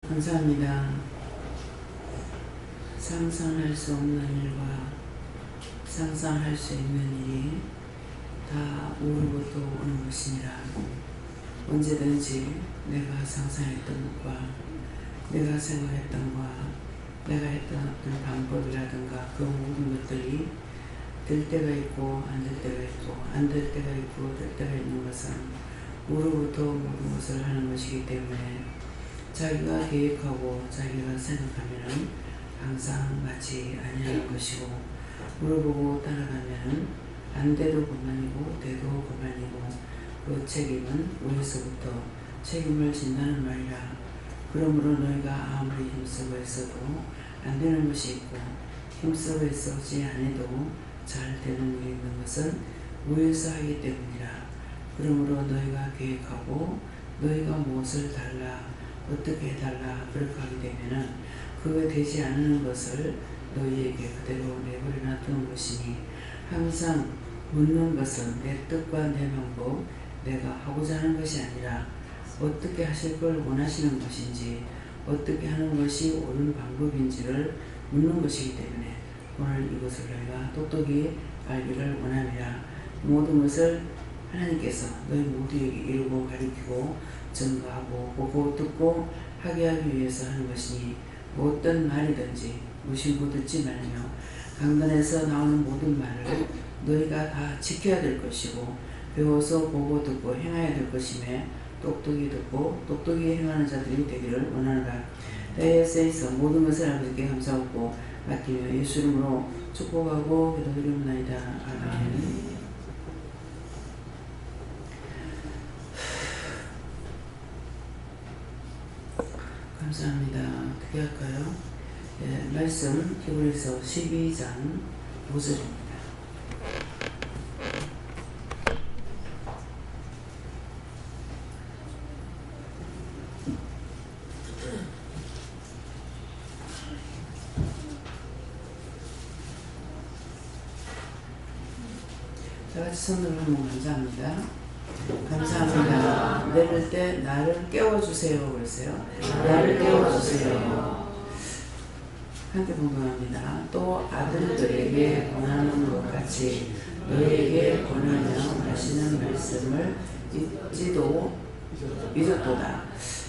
감사합니다. 상상할 수 없는 일과 상상할 수 있는 일이 다 우로부터 오는 것이니라. 언제든지 내가 상상했던 것과 내가 생각했던 것과 내가 했던 어떤 방법이라든가 그 모든 것들이 될 때가 있고 안 될 때가 있고 안 될 때가 있고 될 때가 있는 것은 우로부터 모든 것을 하는 것이기 때문에 자기가 계획하고 자기가 생각하면은 항상 맞지 아니하는 것이고 물어보고 따라가면은 안 돼도 그만이고 돼도 그만이고 그 책임은 위에서부터 책임을 진다는 말이라. 그러므로 너희가 아무리 힘쓰고 있어도 안 되는 것이 있고 힘쓰고 있지 않아도 잘 되는 일이 있는 것은 위에서 하기 때문이라. 그러므로 너희가 계획하고 너희가 무엇을 달라 어떻게 해달라 그렇게 하게 되면은 그거 되지 않는 것을 너희에게 그대로 내버려 놔두는 것이니 항상 묻는 것은 내 뜻과 내 방법 내가 하고자 하는 것이 아니라 어떻게 하실 걸 원하시는 것인지 어떻게 하는 것이 옳은 방법인지를 묻는 것이기 때문에 오늘 이것을 너희가 똑똑히 알기를 원합니다. 모든 것을 하나님께서 너희 모두에게 이루고 가르치고 증거하고 보고 듣고 하게 하기 위해서 하는 것이니 어떤 말이든지 무심코 듣지 말며 강단에서 나오는 모든 말을 너희가 다 지켜야 될 것이고 배워서 보고 듣고 행해야 될 것이며 똑똑히 듣고 똑똑히 행하는 자들이 되기를 원하노라. 다이어스에서 모든 것을 아버지께 감사하고 맡기며 예수 이름으로 축복하고 기도드립니다. 아멘. 감사합니다. 어떻게 할까요? 네, 말씀 히브리서 12장 5절입니다. 다같이 손을 한번 감사합니다. 감사합니다. 내릴 때 나를 깨워주세요. 그랬어요. 나를 깨워주세요. 함께 공동합니다. 또 아들들에게 권하는 것 같이 너에게 권하며 하시는 말씀을 잊었도다.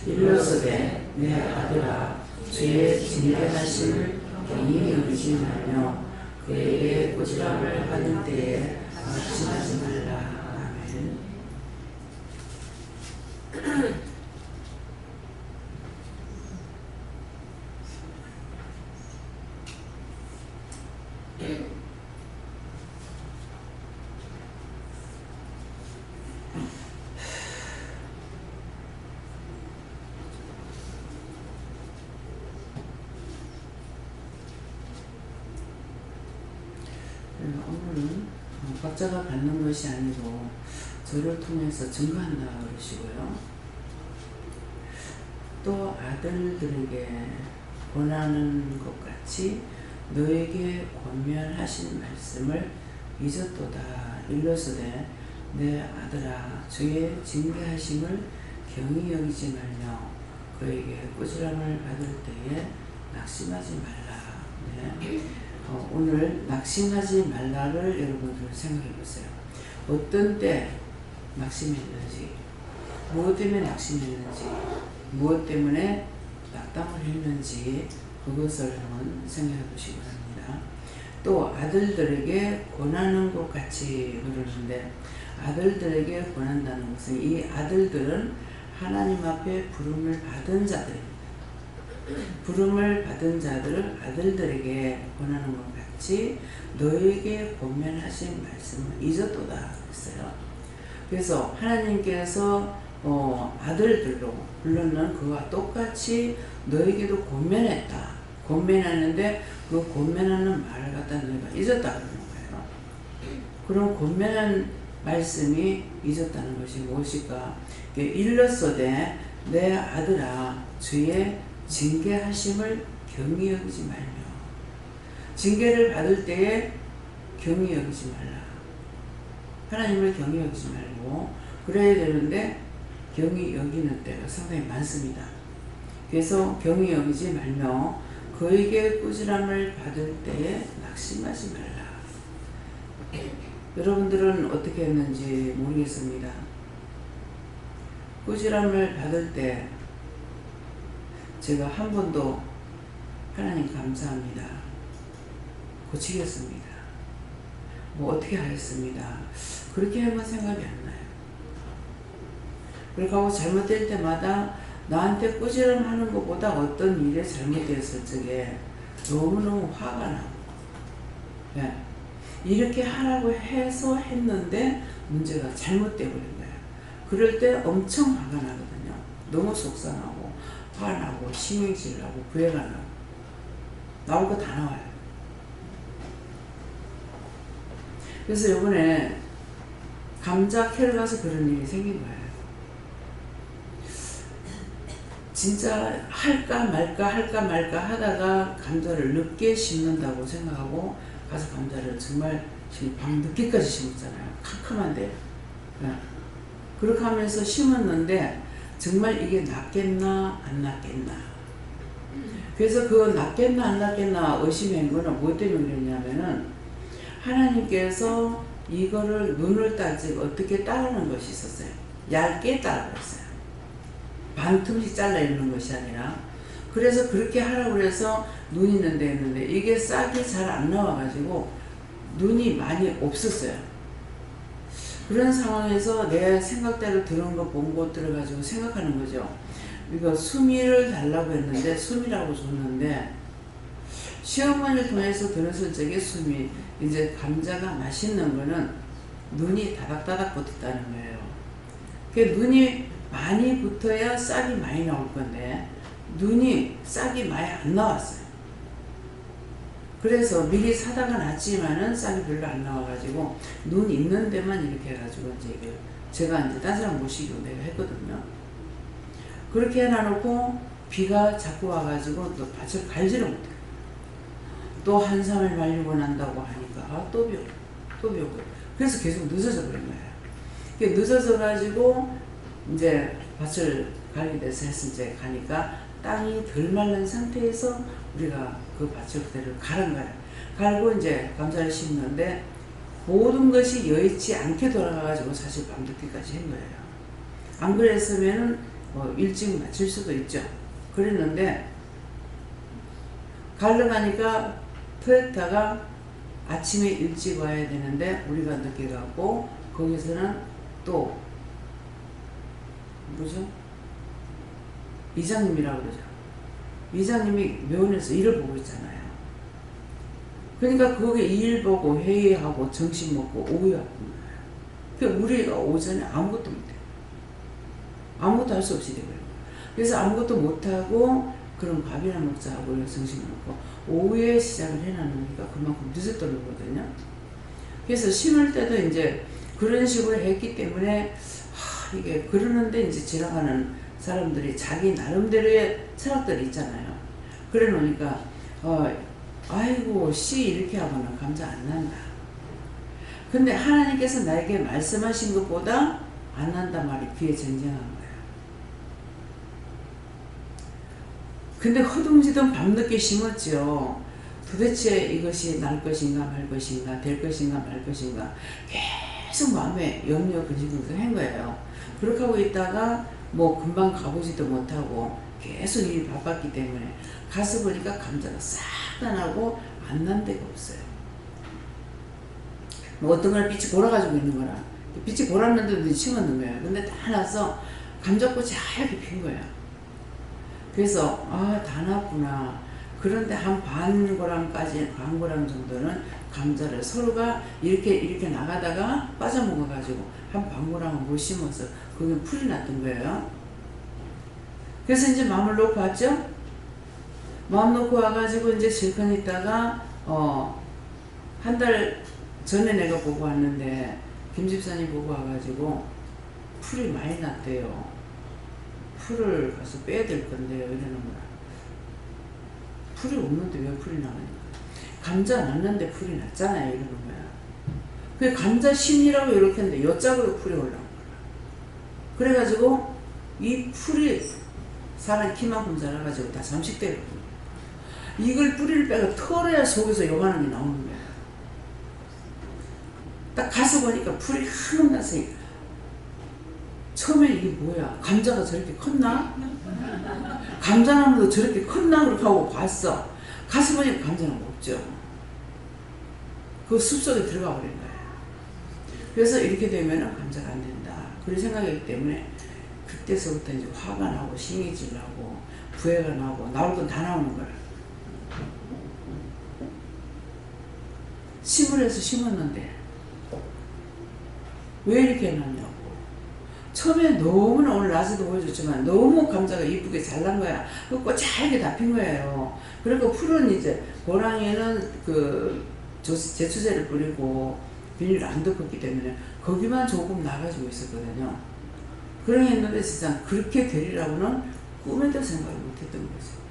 일러스되 내 아들아 주의 진대하심을 경히 여기지 말며 그에게 꾸지람을 받을 때에 낙심하지 말라. 아멘. 오늘은 각자가 받는 것이 아니고 저를 통해서 증거한다 그러시고요. 또 아들들에게 권하는 것 같이 너에게 권면하신 말씀을 잊었도다. 일러스되 내 아들아 주의 징계하심을 경히 여기지 말며 그에게 꾸지람을 받을 때에 낙심하지 말라. 네. 오늘 낙심하지 말라를 여러분들 생각해 보세요. 어떤 때 낙심했는지, 무엇 때문에 낙심했는지, 무엇 때문에 낙담을 했는지 그것을 한번 생각해 보시기 바랍니다. 또 아들들에게 권하는 것 같이 그러는데 아들들에게 권한다는 것은 이 아들들은 하나님 앞에 부름을 받은 자들입니다. 부름을 받은 자들을 아들들에게 권하는 것 같이 너에게 권면하신 말씀을 잊었도다 그랬어요. 그래서 하나님께서 아들들로 불렀는 그와 똑같이 너에게도 권면했다. 권면하는데 그 권면하는 말을 갖다 너희가 잊었다 그러는 거예요. 그럼 권면한 말씀이 잊었다는 것이 무엇일까? 일렀으되 내 아들아 주의 징계하심을 경히 여기지 말며 징계를 받을 때에 경히 여기지 말라. 하나님을 경히 여기지 말고 그래야 되는데 경히 여기는 때가 상당히 많습니다. 그래서 경히 여기지 말며 그에게 꾸지람을 받을 때에 낙심하지 말라. 여러분들은 어떻게 했는지 모르겠습니다. 꾸지람을 받을 때 제가 한 번도 하나님 감사합니다, 고치겠습니다, 뭐 어떻게 하겠습니다, 그렇게 한번 생각이 안 나요. 그렇게 하고 잘못될 때마다 나한테 꾸지람하는 것보다 어떤 일에 잘못됐을 적에 너무너무 화가 나고, 네. 이렇게 하라고 해서 했는데 문제가 잘못되어 버린 거예요. 그럴 때 엄청 화가 나거든요. 너무 속상하고 화나고 신경질 나고 부해가 나고 나올 거 다 나와요. 그래서 이번에 감자 캐러 가서 그런 일이 생긴 거예요. 진짜 할까 말까 하다가 감자를 늦게 심는다고 생각하고 가서 감자를 정말 밤 늦게까지 심었잖아요. 캄캄한데. 그렇게 하면서 심었는데 정말 이게 낫겠나 안 낫겠나. 그래서 그 낫겠나 안 낫겠나 의심한 거는 뭐 때문에 그랬냐면은 하나님께서 이거를 눈을 따지고 어떻게 따르는 것이 있었어요. 얇게 따르고 있어요. 반 틈씩 잘라 있는 것이 아니라. 그래서 그렇게 하라고 해서 눈 있는 데 했는데 이게 싹이 잘 안 나와가지고 눈이 많이 없었어요. 그런 상황에서 내 생각대로 들은 거 본 거 들어가지고 생각하는 거죠. 이거 수미를 달라고 했는데 수미라고 줬는데 시어머니를 통해서 들었을 적에 수미, 이제 감자가 맛있는 거는 눈이 다닥다닥 붙었다는 거예요. 그 눈이 많이 붙어야 싹이 많이 나올 건데 눈이 싹이 많이 안 나왔어요. 그래서 미리 사다가 놨지만은 싹이 별로 안 나와가지고 눈 있는 데만 이렇게 해가지고 이제 제가 이제 딴 사람 모시고 내가 했거든요. 그렇게 해놔놓고 비가 자꾸 와가지고 또 밭을 갈지를 못해요. 또 한삼을 말리고 난다고 하니까 또 비 오고 그래서 계속 늦어져 버린 거예요. 늦어져가지고 이제 밭을 갈게 돼서 했을 때 가니까 땅이 덜 마른 상태에서 우리가 그 밭을 그대로 갈은 거예요. 갈고 이제 감자를 심는데 모든 것이 여의치 않게 돌아가가지고 사실 밤늦게까지 한 거예요. 안 그랬으면은 뭐 일찍 마칠 수도 있죠. 그랬는데 갈러 가니까 토요타가 아침에 일찍 와야 되는데 우리가 늦게 가고 거기서는 또 뭐죠? 이장님이라고 그러죠. 이장님이 묘원에서 일을 보고 있잖아요. 그러니까 거기에 일 보고 회의하고 점심 먹고 오후에 왔던 거예요. 그러니까 우리가 오전에 아무것도 못해요. 아무것도 할 수 없이 되고요. 그래서 아무것도 못하고 그럼 밥이나 먹자 하고 점심을 먹고 오후에 시작을 해놨으니까 그만큼 늦었던 거거든요. 그래서 심을 때도 이제 그런 식으로 했기 때문에 이게 그러는데 이제 지나가는 사람들이 자기 나름대로의 철학들이 있잖아요. 그래 놓으니까 아이고 씨 이렇게 하고는 감자 안 난다. 근데 하나님께서 나에게 말씀하신 것보다 안 난다 말이 귀에 쟁쟁한 거예요. 근데 허둥지둥 밤늦게 심었죠. 도대체 이것이 날 것인가 말 것인가 될 것인가 말 것인가 계속 마음에 염려 근심을 한 거예요. 그렇게 하고 있다가 뭐 금방 가보지도 못하고 계속 일이 바빴기 때문에 가서 보니까 감자가 싹 다 나고 안 난 데가 없어요. 뭐 어떤 걸 빛이 골아가지고 있는 거라 빛이 골았는데도 심었는 거예요. 근데 다 나서 감자꽃이 하얗게 핀 거예요. 그래서 다 났구나. 그런데 한 반 고랑 정도는 감자를 서로가 이렇게 나가다가 빠져먹어가지고 한 반 고랑을 못 심어서 거기 풀이 났던 거예요. 그래서 이제 마음을 놓고 왔죠. 마음 놓고 와가지고 이제 실컷 있다가 한 달 전에 내가 보고 왔는데 김 집사님 보고 와가지고 풀이 많이 났대요. 풀을 가서 빼야 될 건데요. 이러는 거야. 풀이 없는데 왜 풀이 나가니까. 감자 났는데 풀이 났잖아요. 이러는 거야. 그 감자 심이라고 이렇게 했는데 여짝으로 풀이 올라온 거야. 그래가지고 이 풀이 사람 키만큼 자라가지고 다 잠식되거든요. 이걸 뿌리를 빼고 털어야 속에서 요만한 게 나오는 거야. 딱 가서 보니까 풀이 한없 나서 처음에 이게 뭐야? 감자가 저렇게 컸나? 감자나무도 저렇게 컸나? 그렇게 하고 봤어. 가서 보니까 감자나무 없죠. 그 숲속에 들어가 버린 거예요. 그래서 이렇게 되면 감자가 안 된다. 그런 생각이기 때문에 그때서부터 이제 화가 나고 신경질 나고 부해가 나고 나올 건 다 나오는 거야. 심을 해서 심었는데 왜 이렇게 해놨냐고. 처음에 너무나 오늘 낮에도 보여줬지만 너무 감자가 이쁘게 잘 난 거야. 그 꽃잘게 다 핀 거예요. 그리고 풀은 이제 고랑이는 그 제초제를 뿌리고 비닐을 안 덮었기 때문에 거기만 조금 나가지고 있었거든요. 그러게 했는데 진짜 그렇게 되리라고는 꿈에도 생각을 못했던 거죠.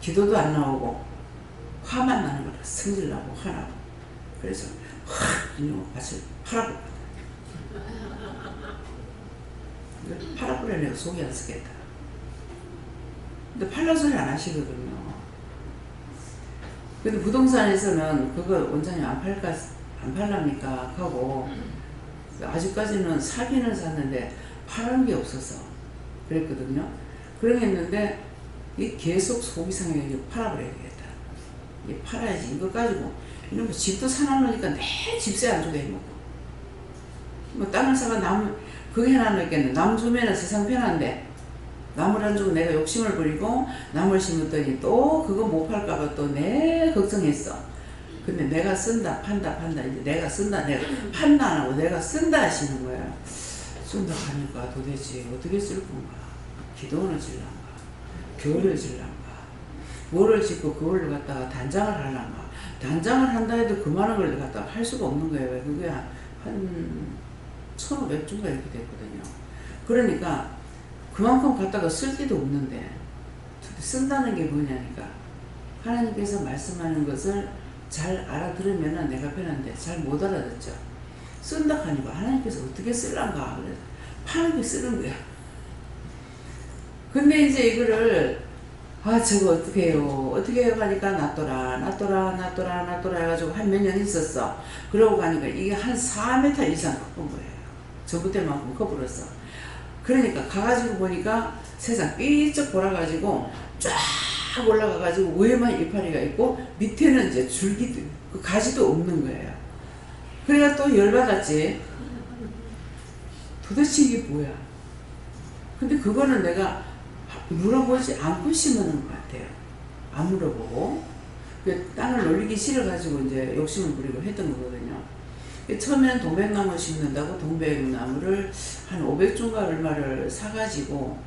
기도도 안 나오고 화만 나는 거라. 성질나고 화나고. 그래서 이놈의 밭을 팔아버렸다. 팔아버려 내가 속이 안 쓰겠다. 근데 팔라 소리 안 하시거든요. 근데 부동산에서는 그거 원장님 안 팔랍니까? 하고 아직까지는 사기는 샀는데 파는 게 없어서 그랬거든요. 그러겠는데 이 계속 속이 상해 팔아버려야겠다. 이 팔아야지. 이거 가지고 이런 거 집도 사놔놓으니까 내 집세 안 주게 해먹고 뭐 땅을 사가 남 그게 해놔놓겠네. 남 주면은 세상 편한데 남을 안 주고 내가 욕심을 부리고 남을 심었더니 또 그거 못 팔까봐 또 내 걱정했어. 근데 내가 쓴다 판다 이제 내가 쓴다 내가 판다 안 하고 내가 쓴다 하시는 거예요. 쓴다 하니까 도대체 어떻게 쓸 건가? 기도원을 질란가? 교회를 질란가? 뭐를 짓고 그걸 갖다가 단장을 하려나? 단장을 한다 해도 그만한 걸 갖다가 할 수가 없는 거예요. 그게 한 1,500주가 이렇게 됐거든요. 그러니까 그만큼 갖다가 쓸 데도 없는데 쓴다는 게 뭐냐니까 하나님께서 말씀하는 것을 잘 알아들으면 내가 편한데 잘 못 알아듣죠. 쓴다 하니까 하나님께서 어떻게 쓸란가 그래서 파는 게 쓰는 거야. 근데 이제 이거를 저거 어떻게 해요? 어떻게 해요? 가니까 놔둬라 해가지고 한 몇 년 있었어. 그러고 가니까 이게 한 4m 이상 커본 거예요. 저부 때만큼 커버렸어. 그러니까 가가지고 보니까 세상 삐쩍 돌아가지고 쫙 올라가가지고 위에만 이파리가 있고 밑에는 이제 줄기도 그 가지도 없는 거예요. 그래가 또 열받았지. 도대체 이게 뭐야? 근데 그거는 내가 물어보지 않고 심는 것 같아요. 안 물어보고 땅을 놀리기 싫어가지고 이제 욕심을 부리고 했던 거거든요. 처음에는 동백나무 심는다고 동백나무를 한 500중가 얼마를 사가지고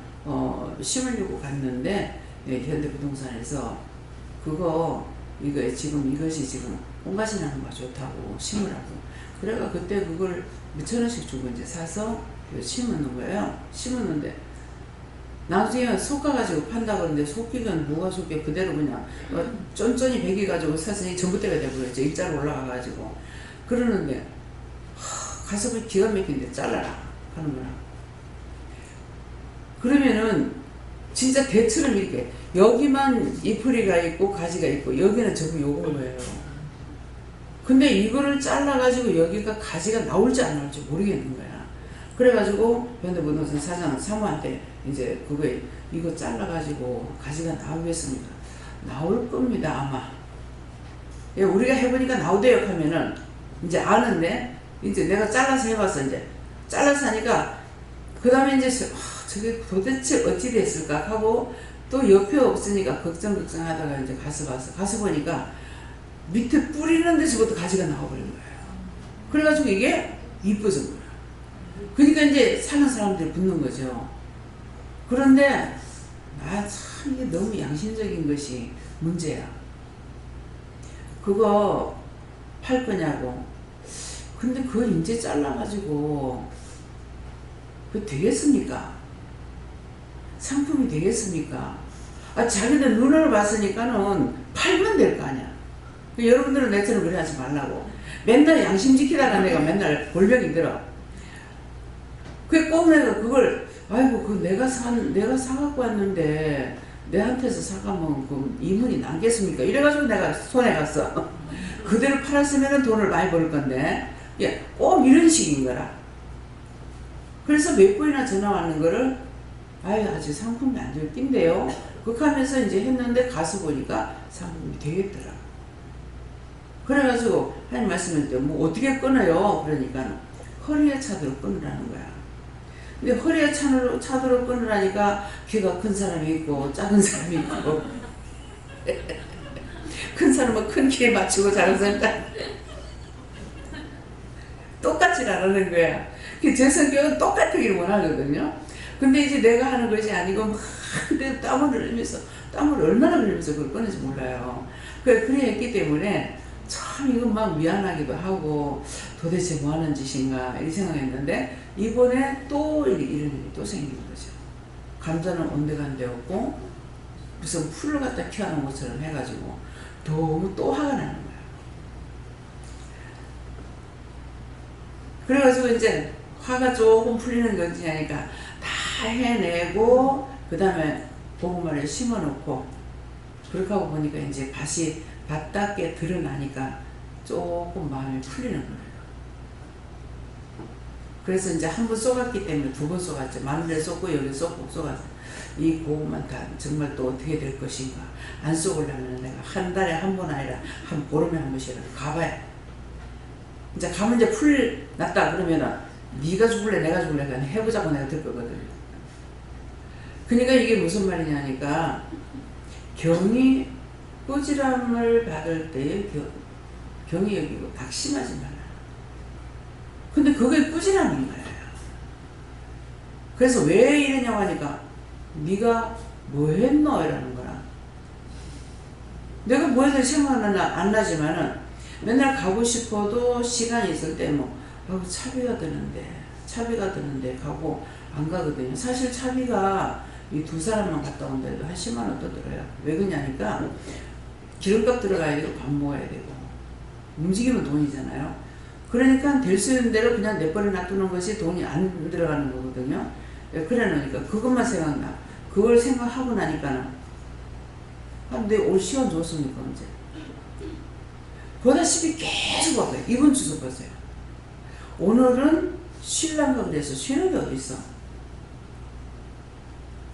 심으려고 갔는데 현대부동산에서 이거 지금 이것이 지금 홍가시 나무가 좋다고 심으라고. 그래가 그때 그걸 몇천 원씩 주고 이제 사서 심는 거예요. 심었는데 나중에 솎아가지고 판다 그러는데 솎기는 뭐가 솎여 그대로 그냥 쫀쫀이 배기가지고 사서 전봇대가 되버렸죠. 일자로 올라가가지고 그러는데 가서 기가 막힌데 잘라라 하는 거야. 그러면은 진짜 대처럼 이렇게 여기만 잎뿌리가 있고 가지가 있고 여기는 전부 요건 거예요. 근데 이거를 잘라가지고 여기가 가지가 나올지 안 나올지 모르겠는 거야. 그래가지고 현대부동산 사장 사모한테 이제 이거 잘라가지고 가지가 나오겠습니까? 나올 겁니다 아마. 우리가 해보니까 나오대요 하면은 이제 아는데 이제 내가 잘라서 해봤어. 이제 잘라서 하니까 그 다음에 이제 저게 도대체 어찌 됐을까 하고 또 옆에 없으니까 걱정하다가 이제 가서 보니까 밑에 뿌리는 데서부터 가지가 나와버린 거예요. 그래가지고 이게 이뻐진 거예요. 그러니까 이제 사는 사람들이 붙는 거죠. 그런데 참 이게 너무 양심적인 것이 문제야. 그거 팔 거냐고. 근데 그걸 이제 잘라가지고 그거 되겠습니까? 상품이 되겠습니까? 자기들 눈으로 봤으니까는 팔면 될 거 아니야. 여러분들은 내처럼 그래 하지 말라고. 맨날 양심 지키다가 내가 맨날 골병이 들어. 꼭 내가 그걸, 아이고, 내가 사갖고 왔는데, 내한테서 사가면 그 이문이 남겠습니까? 이래가지고 내가 손해 갔어. 그대로 팔았으면 돈을 많이 벌 건데, 예, 꼭 이런 식인 거라. 그래서 몇 번이나 전화 왔는 거를, 아직 상품이 안 될 낀데요. 그렇게 하면서 이제 했는데 가서 보니까 상품이 되겠더라. 그래가지고 하나님 말씀을 뭐 어떻게 끊어요? 그러니까 허리에 차도록 끊으라는 거야. 근데 허리에 차도록 끊으라니까 키가 큰 사람이 있고 작은 사람이 있고 큰 사람은 큰 키에 맞추고 작은 사람은 똑같이 안 하는 거야. 제 성격은 똑같기를 원하거든요. 근데 이제 내가 하는 것이 아니고 막 땀을 흘리면서 땀을 얼마나 흘리면서 그걸 꺼내지 몰라요. 그래 했기 때문에 참 이건 막 미안하기도 하고 도대체 뭐 하는 짓인가 이 생각했는데 이번에 또 이런 일이 또 생긴 거죠. 감자는 온데간데 없고 무슨 풀을 갖다 키워놓은 것처럼 해가지고 너무 또 화가 나는 거야. 그래가지고 이제 화가 조금 풀리는 건지 하니까 다 해내고 그 다음에 고구마를 심어놓고 그렇게 하고 보니까 이제 밭답게 드러나니까 조금 마음이 풀리는 거예요. 그래서 이제 한 번 쏘갔기 때문에 두 번 쏘갔죠. 마늘에 쏘고 여기 쏘고 쏘갔어. 이 고구마 다 정말 또 어떻게 될 것인가. 안 쏘으려면 내가 한 달에 한 번 아니라 한 보름에 한 번씩이라도 가봐야. 이제 가면 이제 풀 났다 그러면은 네가 죽을래 내가 죽을래 그냥 해보자고 내가 들 거거든요. 그러니까 이게 무슨 말이냐니까 경이 꾸지람을 받을 때의 경이 여기고 낙심하지 마라. 근데 그게 꾸지람인 거예요. 그래서 왜 이러냐고 하니까 네가 뭐 했노? 이라는 거라. 내가 뭐 해도 생각은 안 나지만은 맨날 가고 싶어도 시간이 있을 때 뭐 차비가 드는데 가고 안 가거든요. 사실 차비가 이 두 사람만 갔다 온데도 한 10만 원 또 들어요. 왜 그러냐니까 기름값 들어가야 되고 밥 먹어야 되고 움직이면 돈이잖아요. 그러니까 될 수 있는 대로 그냥 내버려 놔두는 것이 돈이 안 들어가는 거거든요. 그래 놓으니까 그것만 생각나. 그걸 생각하고 나니까는 내 올 시간 줬습니까 언제? 보다시피 계속 와봐요. 이번 주소 보세요. 오늘은 쉴란가 그래서 쉬는 게 어딨어.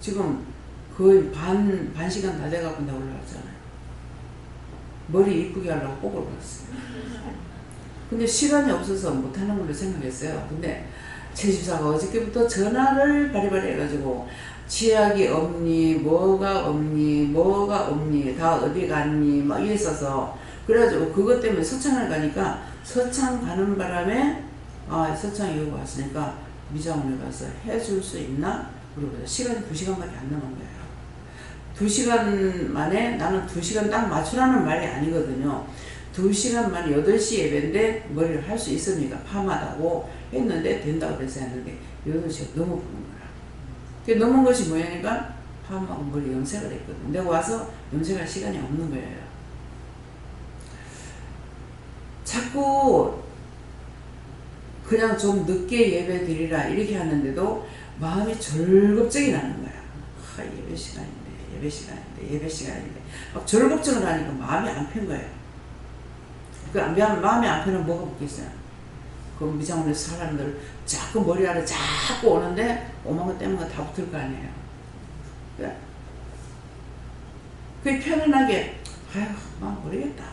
지금 거의 반 시간 다 돼가고 내가 올라왔잖아요. 머리 이쁘게 하려고 꼭 올라왔어요. 근데 시간이 없어서 못하는 걸로 생각했어요. 근데 제 집사가 어저께부터 전화를 바리바리 해가지고 치약이 없니 뭐가 없니 다 어디 갔니 막 이랬어서 그래가지고 그것 때문에 서창을 가니까 서창 가는 바람에 서창이 여기 왔으니까 미장원에 가서 해줄 수 있나? 물어보자. 시간이 2시간밖에 안 남은 거예요. 2시간 만에 나는 2시간 딱 맞추라는 말이 아니거든요. 2시간 만에 8시 예배인데 머리를 할 수 있습니까? 파마다고 했는데 된다고 그래서 했는데 8시가 넘어보는 거야. 그 넘은 것이 뭐냐니까 파마하고 머리 염색을 했거든. 내가 와서 염색할 시간이 없는 거예요. 자꾸 그냥 좀 늦게 예배 드리라 이렇게 하는데도 마음이 절겁증이 나는 거야. 예배 시간인데 막 절겁증을 하니까 마음이 안 편 거예요. 그 마음이 안 편은 뭐가 붙겠어요. 그 미장원에서 사람들 자꾸 머리 아래 자꾸 오는데 오만 거 때문에 다 붙을 거 아니에요. 그게 편안하게 막 모르겠다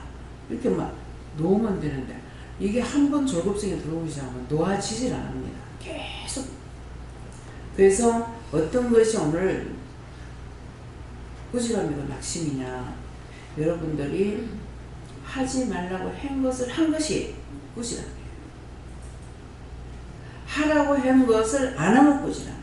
이렇게 막 놓으면 되는데 이게 한 번 절겁증이 들어오기 시작하면 놓아지질 않습니다. 계속. 그래서 어떤 것이 오늘 꾸지람이고 낙심이냐, 여러분들이 하지 말라고 한 것을 한 것이 꾸지람이에요. 하라고 한 것을 안 하면 꾸지람이에요.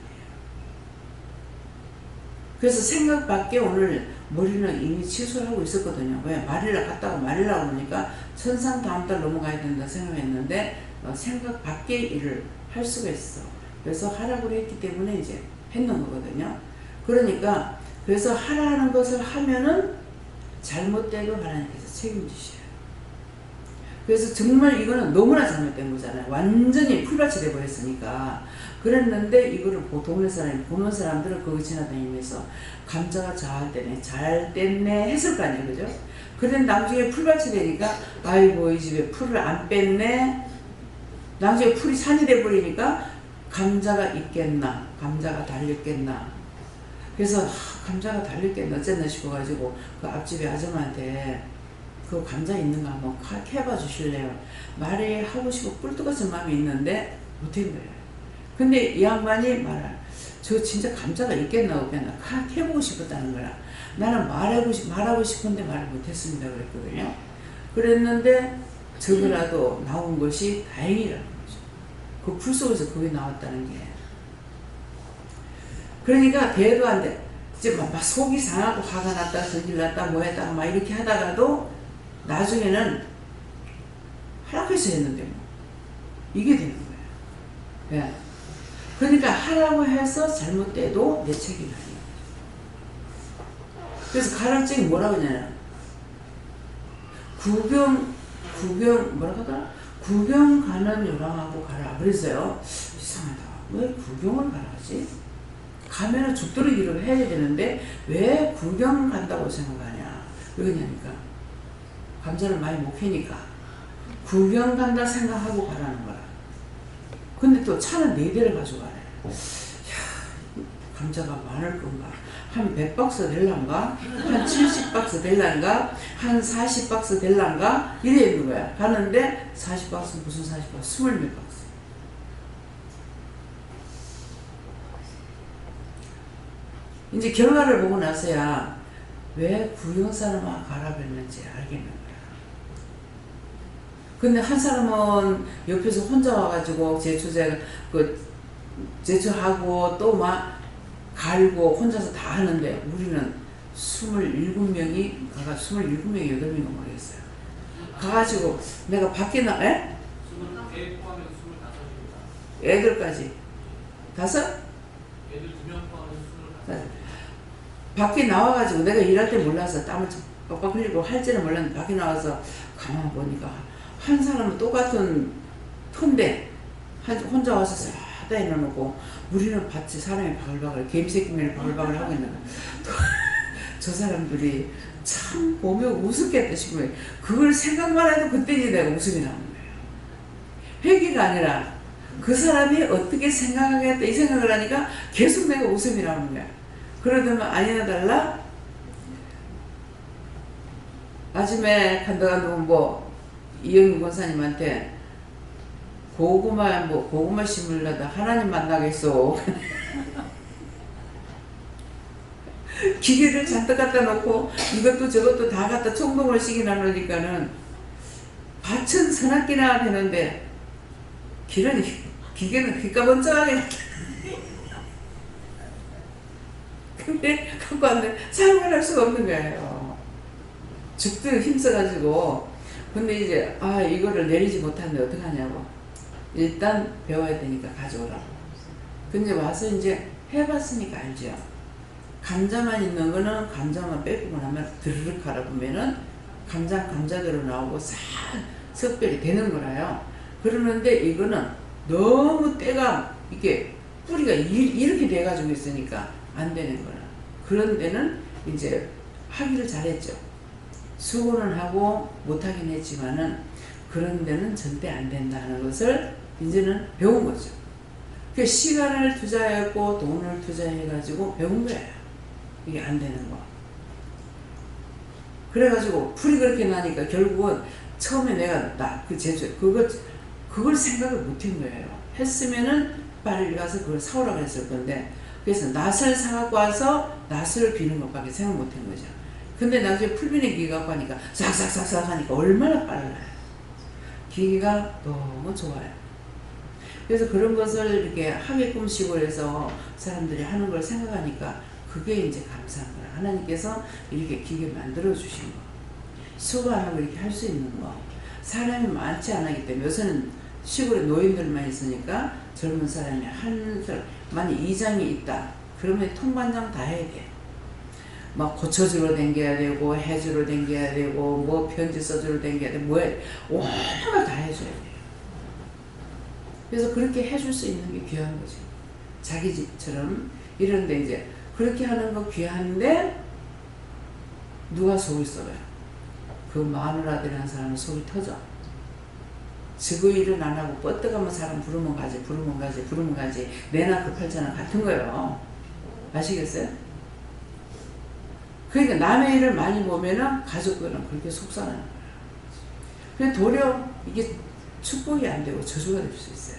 그래서 생각 밖에 오늘 머리는 이미 취소하고 있었거든요. 왜? 말일날 갔다고 말일날 오니까 천상 다음 달 넘어가야 된다 생각했는데 생각 밖의 일을 할 수가 있어. 그래서 하라고 했기 때문에 이제 했는 거거든요. 그러니까 그래서 하라는 것을 하면은 잘못되고 하나님께서 책임지셔요. 그래서 정말 이거는 너무나 잘못된 거잖아요. 완전히 풀밭이 돼버렸으니까. 그랬는데 이거를 동네 사람이 보는 사람들은 거기 지나다니면서 감자가 잘 됐네, 잘 됐네 했을 거 아니에요, 그죠? 그런데 나중에 풀밭이 되니까 아이고 이 집에 풀을 안 뺐네. 나중에 풀이 산이 돼버리니까 감자가 있겠나, 감자가 달렸겠나. 그래서 감자가 달렸겠나 어쨌나 싶어가지고 그 앞집에 아줌마한테 그 감자 있는가 한번 캐봐 주실래요? 말이 하고 싶고 뿔뜨거진 마음이 있는데 못한 거예요. 근데 이 양반이 저 진짜 감자가 있겠나 없겠나 캐보고 싶었다는 거야. 나는 말하고 싶은데 말을 못했습니다 그랬거든요. 그랬는데 저거라도 나온 것이 다행이라는 거죠. 그 풀 속에서 그게 나왔다는 게. 그러니까 대도 안 돼. 이제 막 속이 상하고 화가 났다, 성질 났다, 뭐 했다, 막 이렇게 하다가도 나중에는 하라고 했는데 뭐 이게 되는 거예요. 예. 그러니까 하라고 해서 잘못돼도 내 책임이 아니에요. 그래서 가랑증이 뭐라고 하냐면 뭐라고 하더라? 구경 가는 요람하고 가라. 그랬어요. 이상하다. 왜 구경을 가라 하지? 가면은 죽도록 해야 되는데 왜 구경 간다고 생각하냐? 왜 그러냐니까 감자를 많이 못 캐니까 구경 간다 생각하고 가라는 거야. 근데 또 차는 4대를 가져가래. 야, 감자가 많을 건가? 한 100박스 될란가? 한 70박스 될란가? 한 40박스 될란가? 이래 있는 거야. 가는데 40박스 무슨 40박스? 20몇 박스. 이제 결과를 보고 나서야 왜 구경 사람아 가라 그랬는지 알겠는 거야. 근데 한 사람은 옆에서 혼자 와가지고 제초하고 또 막 갈고 혼자서 다 하는데 우리는 27명이 가가 27명이 8명인가 모르겠어요. 가가지고 내가 밖에 애 포함해서 25입니다. 애들까지 5? 애들 2명 포함해서 25. 밖에 나와가지고 내가 일할 때 몰라서 땀을 빡빡 흘리고 할 줄은 몰랐는데 밖에 나와서 가만 보니까 한 사람은 똑같은 톤데 혼자 와서 싹 다 해놓고 우리는 밭에 사람이 바글바글 개미새끼면 바글바글 하고 있는 거야. 저 사람들이 참 보면 우습겠다 싶어요. 그걸 생각만 해도 그때 이제 내가 웃음이 나오는 거예요. 회개가 아니라 그 사람이 어떻게 생각하겠다 이 생각을 하니까 계속 내가 웃음이 나오는 거야. 그러더만 아니나 달라 아침에 간다간다 뭐 이영민 권사님한테 고구마 심으려다 하나님 만나겠어. 기계를 잔뜩 갖다 놓고 이것도 저것도 다 갖다 총동을 시키나 놓으니까는 밭은 서납기나 되는데 기계는 휘까번쩍하게 근데 갖고 왔는데 사용을 할 수가 없는 거예요. 죽도록 힘써가지고. 근데 이제 이거를 내리지 못하는데 어떡하냐고. 일단 배워야 되니까 가져오라고. 근데 와서 이제 해봤으니까 알죠. 감자만 있는 거는 감자만 빼고 나면 드르륵 하라 보면은 감자대로 나오고 싹 석별이 되는 거라요. 그러는데 이거는 너무 때가 이게 뿌리가 이렇게 돼가지고 있으니까 안 되는 거라. 그런 데는 이제 하기를 잘했죠. 수고는 하고 못하긴 했지만은 그런 데는 절대 안 된다는 것을 이제는 배운 거죠. 그 시간을 투자했고 돈을 투자해가지고 배운 거예요. 이게 안 되는 거. 그래가지고 풀이 그렇게 나니까 결국은 처음에 내가 그걸 생각을 못한 거예요. 했으면은 빨리 가서 그걸 사오라고 했을 건데 그래서 낫을 사갖고 와서 낫을 비는 것밖에 생각 못한 거죠. 근데 나중에 풀비는 기계 갖고 하니까 싹싹싹싹 하니까 얼마나 빨라요. 기계가 너무 좋아요. 그래서 그런 것을 이렇게 하게끔 시골에서 사람들이 하는 걸 생각하니까 그게 이제 감사한 거야. 하나님께서 이렇게 기계 만들어 주신 거. 수고하고 이렇게 할 수 있는 거. 사람이 많지 않기 때문에 요새는 시골에 노인들만 있으니까 젊은 사람이 한 사람, 만약 2장이 있다. 그러면 통반장 다 해야 돼. 막 고쳐주러 댕겨야 되고 해주러 댕겨야 되고 뭐 편지 써주러 댕겨야 되고 뭐해 온갖 다 해줘야 돼요. 그래서 그렇게 해줄 수 있는 게 귀한 거죠. 자기 집처럼 이런데 이제 그렇게 하는 거 귀한데 누가 속을 썩어요? 그 마누라들이라는 사람은 속이 터져. 지구 일은 안 하고 뻗어가면 사람 부르면 가지 부르면 가지 부르면 가지 내나 급할자나 같은 거예요. 아시겠어요? 그러니까 남의 일을 많이 보면은 가족들은 그렇게 속상하는 거예요. 그래서 도리어 이게 축복이 안 되고 저주가 될 수 있어요.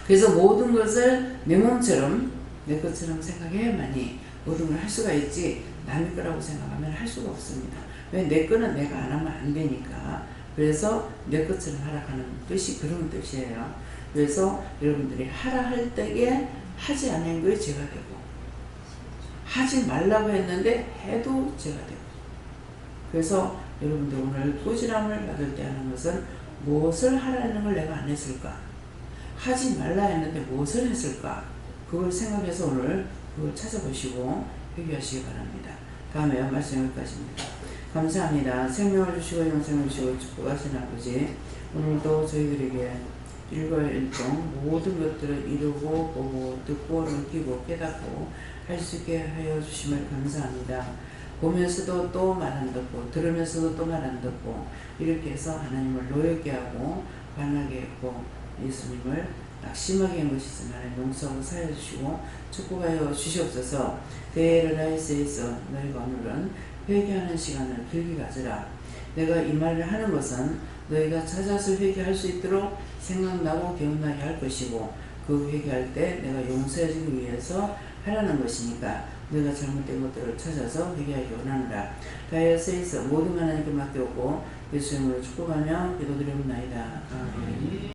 그래서 모든 것을 내 몸처럼 내 것처럼 생각해야만이 모든 걸 할 수가 있지 남의 거라고 생각하면 할 수가 없습니다. 왜? 내 거는 내가 안 하면 안 되니까. 그래서 내 것처럼 하라 하는 뜻이 그런 뜻이에요. 그래서 여러분들이 하라 할 때에 하지 않은 거에 죄가 되고 하지 말라고 했는데 해도 죄가 되고. 그래서 여러분들 오늘 꾸지람을 받을 때 하는 것은 무엇을 하라는 걸 내가 안 했을까? 하지 말라 했는데 무엇을 했을까? 그걸 생각해서 오늘 그걸 찾아보시고 회개하시기 바랍니다. 다음에 말씀 여기까지입니다. 감사합니다. 생명을 주시고 영생을 주시고 축복하신 아버지, 오늘도 저희들에게 일과일동 모든 것들을 이루고 보고 듣고 느끼고 깨닫고 할 수 있게 하여 주심을 감사합니다. 보면서도 또 말 안 듣고 들으면서도 또 말 안 듣고 이렇게 해서 하나님을 노엽게 하고 반하게 했고 예수님을 낙심하게 한 것이 있으나 용서하고 사여 주시고 축복하여 주시옵소서. 대를 라이스에서 너희가 오늘은 회개하는 시간을 길게 가져라. 내가 이 말을 하는 것은 너희가 찾아서 회개할 수 있도록 생각나고 기억나게 할 것이고 그 회개할 때 내가 용서해주기 위해서 하라는 것이니까 너희가 잘못된 것들을 찾아서 회개하기 원하노라. 다이어스에서 모든 하나님께 맡겨오고 예수님으로 축복하며 기도드리옵나이다. 아멘.